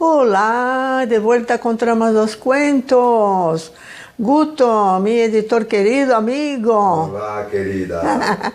Hola, de vuelta con Tramas dos Cuentos. Guto, mi editor querido, amigo. Hola, querida.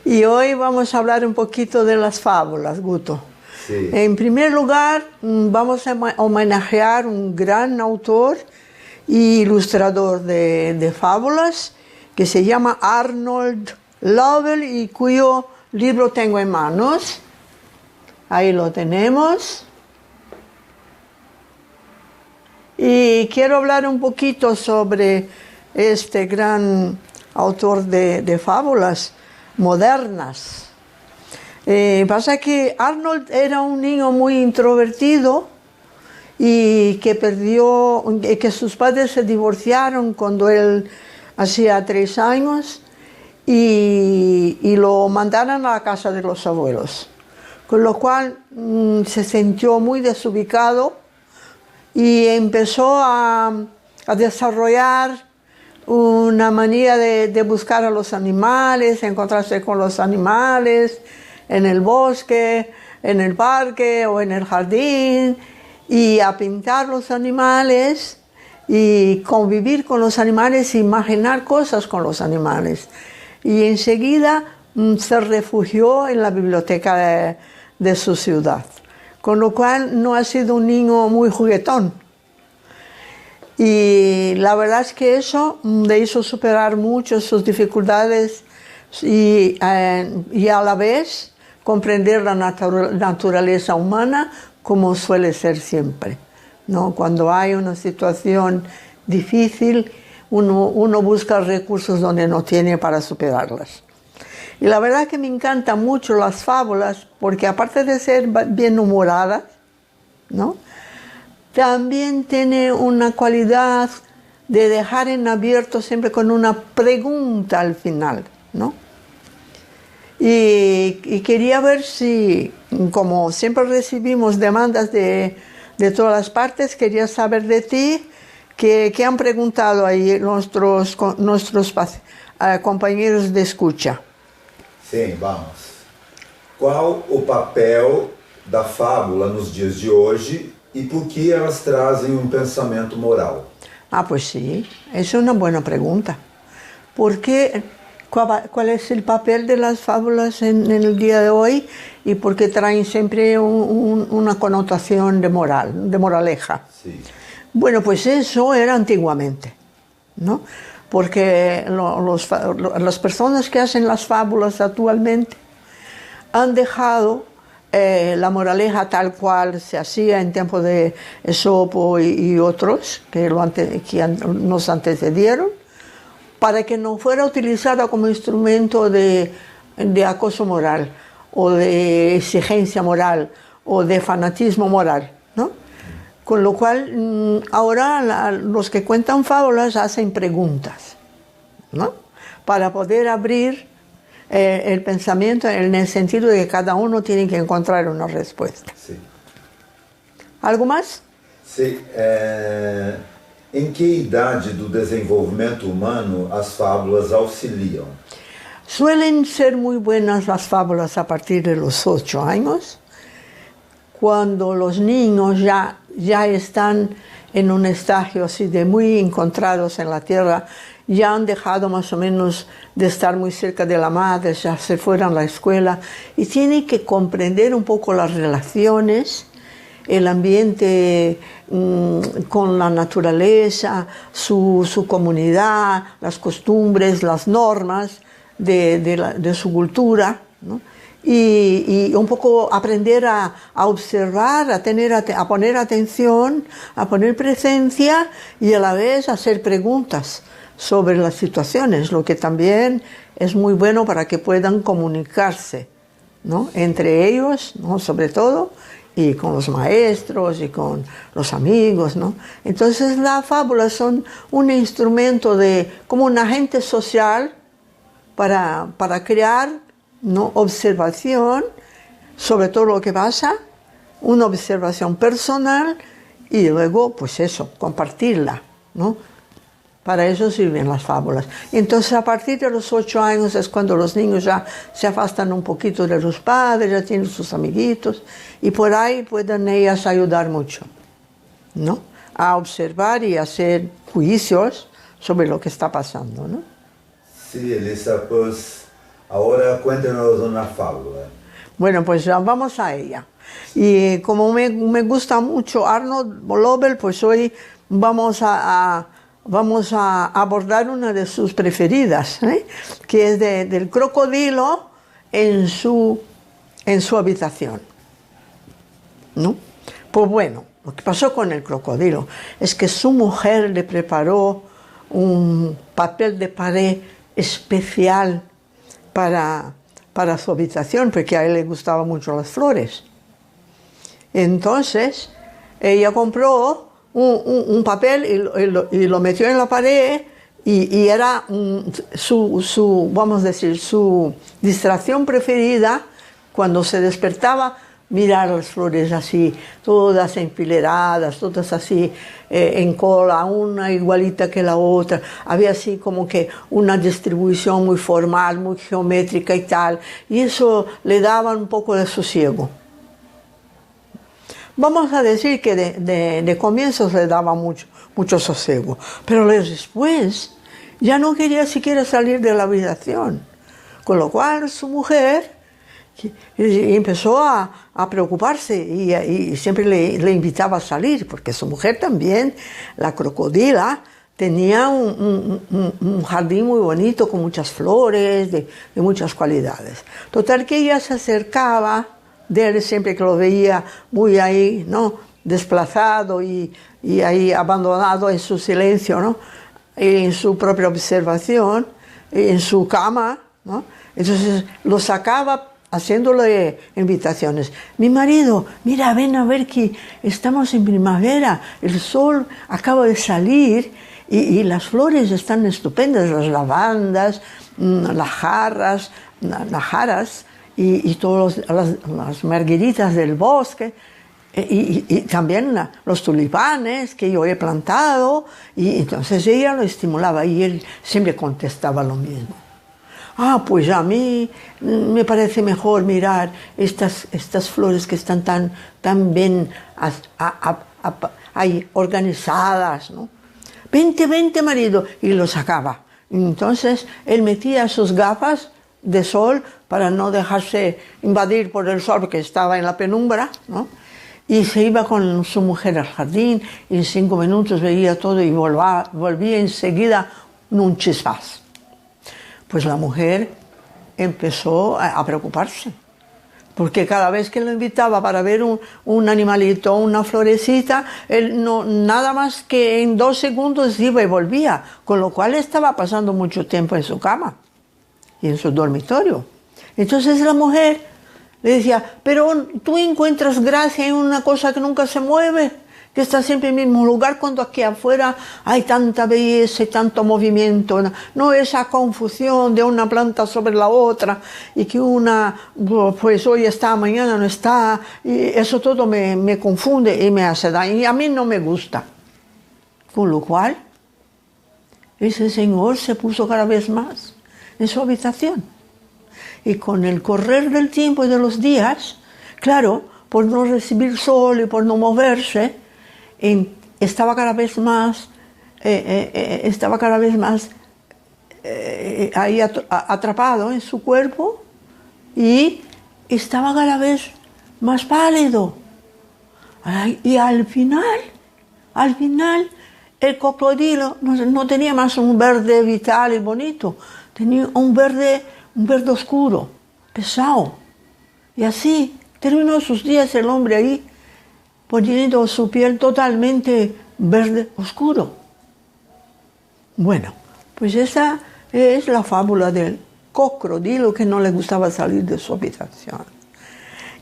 Y hoy vamos a hablar un poquito de las fábulas, Guto. Sí. En primer lugar, vamos a homenajear un gran autor y ilustrador de fábulas que se llama Arnold Lovell y cuyo libro tengo en manos. Ahí lo tenemos. Y quiero hablar un poquito sobre este gran autor de fábulas modernas. Pasa que Arnold era un niño muy introvertido y que sus padres se divorciaron cuando él hacía 3 años y lo mandaron a la casa de los abuelos. Con lo cual se sintió muy desubicado y empezó a desarrollar una manía de buscar a los animales, encontrarse con los animales en el bosque, en el parque o en el jardín, y a pintar los animales y convivir con los animales e imaginar cosas con los animales. Y enseguida se refugió en la biblioteca de su ciudad. Con lo cual no ha sido un niño muy juguetón. Y la verdad es que eso le hizo superar mucho sus dificultades y a la vez comprender la naturaleza humana como suele ser siempre, ¿no? Cuando hay una situación difícil, uno busca recursos donde no tiene para superarlas. Y la verdad que me encantan mucho las fábulas porque aparte de ser bien humoradas, ¿no?, también tiene una cualidad de dejar en abierto siempre con una pregunta al final, ¿no? Y quería ver si, como siempre recibimos demandas de todas las partes, quería saber de ti qué han preguntado ahí nuestros compañeros de escucha. Sim, vamos. Qual o papel da fábula nos dias de hoje e por que elas trazem pensamento moral? Pues sí, es una buena pregunta. ¿Cuál es el papel de las fábulas en el día de hoy y por qué traen siempre una connotación de moraleja? Sí. Bueno, pues eso era antiguamente, ¿no? Porque las personas que hacen las fábulas actualmente han dejado la moraleja tal cual se hacía en tiempos de Esopo y otros que nos antecedieron, para que no fuera utilizada como instrumento de acoso moral o de exigencia moral o de fanatismo moral, ¿no? Con lo cual, ahora los que cuentan fábulas hacen preguntas, ¿no?, para poder abrir el pensamiento en el sentido de que cada uno tiene que encontrar una respuesta. Sí. ¿Algo más? Sí. Em que idade do desenvolvimento humano as fábulas auxiliam? Suelen ser muy buenas las fábulas a partir de los 8 años, cuando los niños ya están en un estadio así de muy encontrados en la tierra, ya han dejado más o menos de estar muy cerca de la madre, ya se fueron a la escuela y tienen que comprender un poco las relaciones, el ambiente con la naturaleza, su comunidad, las costumbres, las normas de su cultura, ¿no? Y un poco aprender a observar, a poner atención, a poner presencia y a la vez hacer preguntas sobre las situaciones, lo que también es muy bueno para que puedan comunicarse, ¿no?, entre ellos, ¿no?, sobre todo, y con los maestros y con los amigos, ¿no? Entonces las fábulas son un instrumento como un agente social para crear, ¿no?, observación sobre todo lo que pasa, una observación personal y luego, pues eso, compartirla, ¿no?, Para eso sirven las fábulas. Entonces, a partir de los 8 años es cuando los niños ya se afastan un poquito de los padres, ya tienen sus amiguitos, y por ahí pueden ellas ayudar mucho, ¿no? A observar y hacer juicios sobre lo que está pasando, ¿no? Sí, Elisa, pues ahora cuéntanos una fábula. Bueno, pues ya vamos a ella. Y como me gusta mucho Arnold Lobel, pues hoy vamos a abordar una de sus preferidas, que es del crocodilo en su habitación, ¿no? Pues bueno, lo que pasó con el crocodilo es que su mujer le preparó un papel de pared especial para su habitación, porque a él le gustaban mucho las flores. Entonces, ella compró un papel y lo metió en la pared y era vamos a decir, su distracción preferida cuando se despertaba, mirar las flores así, todas enfileradas, todas así en cola, una igualita que la otra. Había así como que una distribución muy formal, muy geométrica y tal, y eso le daba un poco de sosiego. Vamos a decir que de comienzos le daba mucho sosiego, pero después ya no quería siquiera salir de la habitación, con lo cual su mujer empezó a preocuparse y siempre le invitaba a salir, porque su mujer también, la crocodila, tenía un jardín muy bonito con muchas flores, de muchas cualidades. Total que ella se acercaba de él siempre que lo veía muy ahí, ¿no? Desplazado y ahí abandonado en su silencio, ¿no? En su propia observación, en su cama, ¿no? Entonces lo sacaba haciéndole invitaciones. Mi marido, mira, ven a ver que estamos en primavera, el sol acaba de salir y las flores están estupendas, las lavandas, las jaras, y todas las margueritas del bosque, y también los tulipanes que yo he plantado, y entonces ella lo estimulaba y él siempre contestaba lo mismo. Ah, pues a mí me parece mejor mirar estas flores que están tan bien ahí organizadas, ¿no? Vente, marido, y lo sacaba. Entonces él metía sus gafas de sol para no dejarse invadir por el sol, porque estaba en la penumbra, ¿no? Y se iba con su mujer al jardín y en 5 minutos veía todo y volvía enseguida en un chispas. Pues la mujer empezó a preocuparse, porque cada vez que lo invitaba para ver un animalito, una florecita, él nada más que en 2 segundos iba y volvía, con lo cual estaba pasando mucho tiempo en su cama y en su dormitorio. Entonces la mujer le decía, pero tú encuentras gracia en una cosa que nunca se mueve, que está siempre en el mismo lugar, cuando aquí afuera hay tanta belleza y tanto movimiento, no esa confusión de una planta sobre la otra, y que una pues hoy está, mañana no está, y eso todo me confunde y me hace daño, y a mí no me gusta. Con lo cual, ese señor se puso cada vez más en su habitación. Y con el correr del tiempo y de los días, claro, por no recibir sol y por no moverse, estaba cada vez más ahí atrapado en su cuerpo y estaba cada vez más pálido. Y al final, el cocodrilo no tenía más un verde vital y bonito, tenía un verde oscuro, pesado. Y así terminó sus días el hombre ahí, poniendo su piel totalmente verde oscuro. Bueno, pues esa es la fábula del crocodilo que no le gustaba salir de su habitación.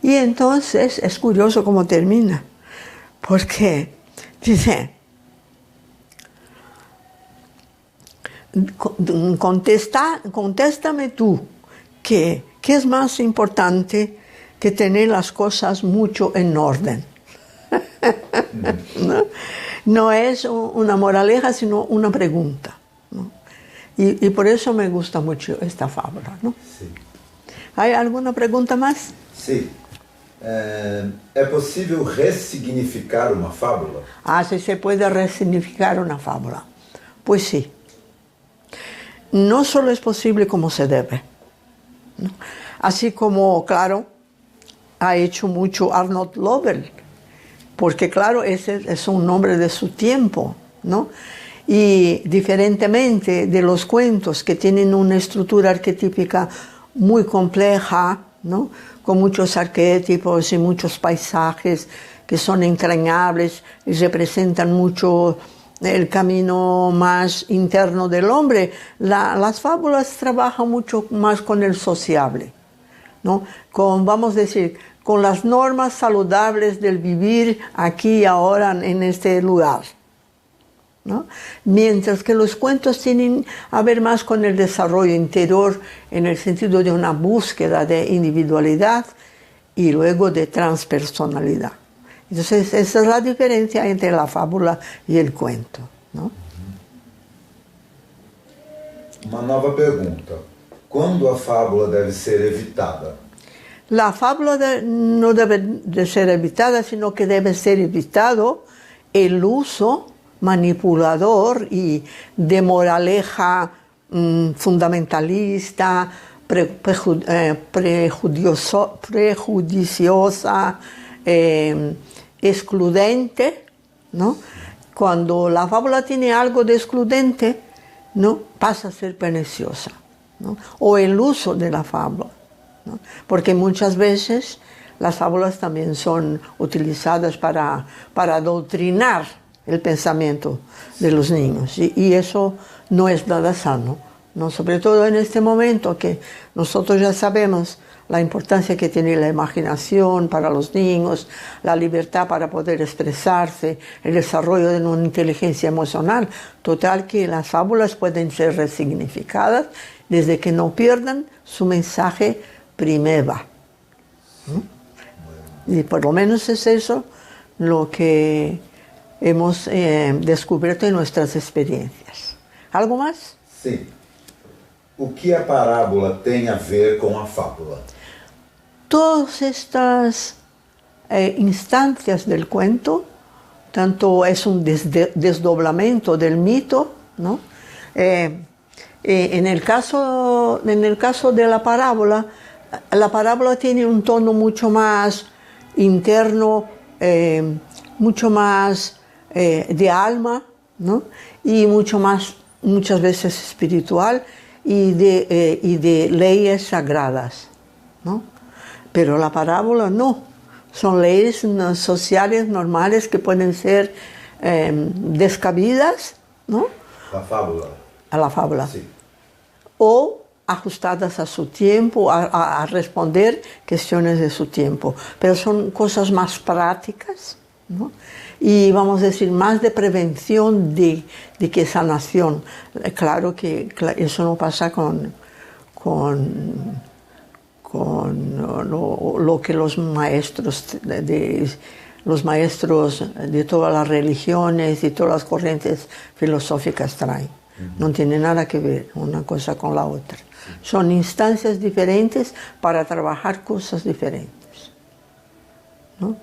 Y entonces es curioso cómo termina, porque dice, contéstame tú, ¿qué es más importante que tener las cosas mucho en orden? ¿No? No es una moraleja, sino una pregunta, ¿no? Y por eso me gusta mucho esta fábula, ¿no? Sí. ¿Hay alguna pregunta más? Sí. ¿Es posible resignificar una fábula? Ah, si se puede resignificar una fábula. Pues sí. No solo es posible como se debe, ¿no? Así como, claro, ha hecho mucho Arnold Lovell, porque claro, ese es un nombre de su tiempo, ¿no? Y diferentemente de los cuentos que tienen una estructura arquetípica muy compleja, ¿no? Con muchos arquetipos y muchos paisajes que son entrañables y representan mucho el camino más interno del hombre, las fábulas trabajan mucho más con el sociable, ¿no? Con, vamos a decir, con las normas saludables del vivir aquí y ahora en este lugar, ¿no? Mientras que los cuentos tienen a ver más con el desarrollo interior en el sentido de una búsqueda de individualidad y luego de transpersonalidad. Entonces esa es la diferencia entre la fábula y el cuento, ¿no? Uma nova pergunta. Quando a fábula deve ser evitada? La fábula no debe de ser evitada, sino que debe ser evitado el uso manipulador y de moraleja fundamentalista, prejuiciosa, excludente, ¿no? Cuando la fábula tiene algo de excludente, ¿no? Pasa a ser perniciosa, ¿no? O el uso de la fábula, ¿no? Porque muchas veces las fábulas también son utilizadas para adoctrinar el pensamiento de los niños y eso no es nada sano, ¿no? Sobre todo en este momento que nosotros ya sabemos la importancia que tiene la imaginación para los niños, la libertad para poder expresarse, el desarrollo de una inteligencia emocional, total que las fábulas pueden ser resignificadas desde que no pierdan su mensaje primeva, ¿no? Y por lo menos es eso lo que hemos descubierto en nuestras experiencias. ¿Algo más? Sim. O que a parábola tem a ver com a fábula? Todas estas instancias del cuento, tanto es un desdoblamiento del mito, ¿no? En el caso de la parábola tiene un tono mucho más interno, mucho más de alma, ¿no? Y muchas veces espiritual y de leyes sagradas, ¿no? Pero la parábola no, son leyes sociales normales que pueden ser descabidas, ¿no? La fábula. A la fábula. Sí. O ajustadas a su tiempo, a responder cuestiones de su tiempo. Pero son cosas más prácticas, ¿no? Y vamos a decir, más de prevención de que sanación. Claro que eso no pasa con lo que los maestros de todas las religiones y todas las corrientes filosóficas traen. No tiene nada que ver una cosa con la otra. Son instancias diferentes para trabajar cosas diferentes, ¿no?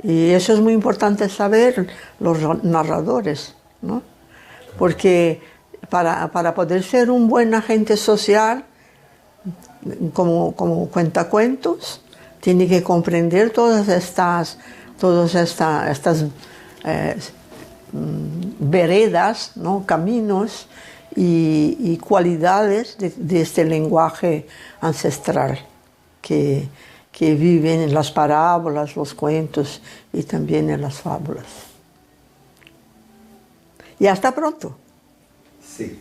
Y eso es muy importante saber los narradores, ¿no? Porque para poder ser un buen agente social, como cuentacuentos, tiene que comprender todas estas veredas, ¿no? Caminos y cualidades de este lenguaje ancestral que viven en las parábolas, los cuentos y también en las fábulas. Y hasta pronto. Sí.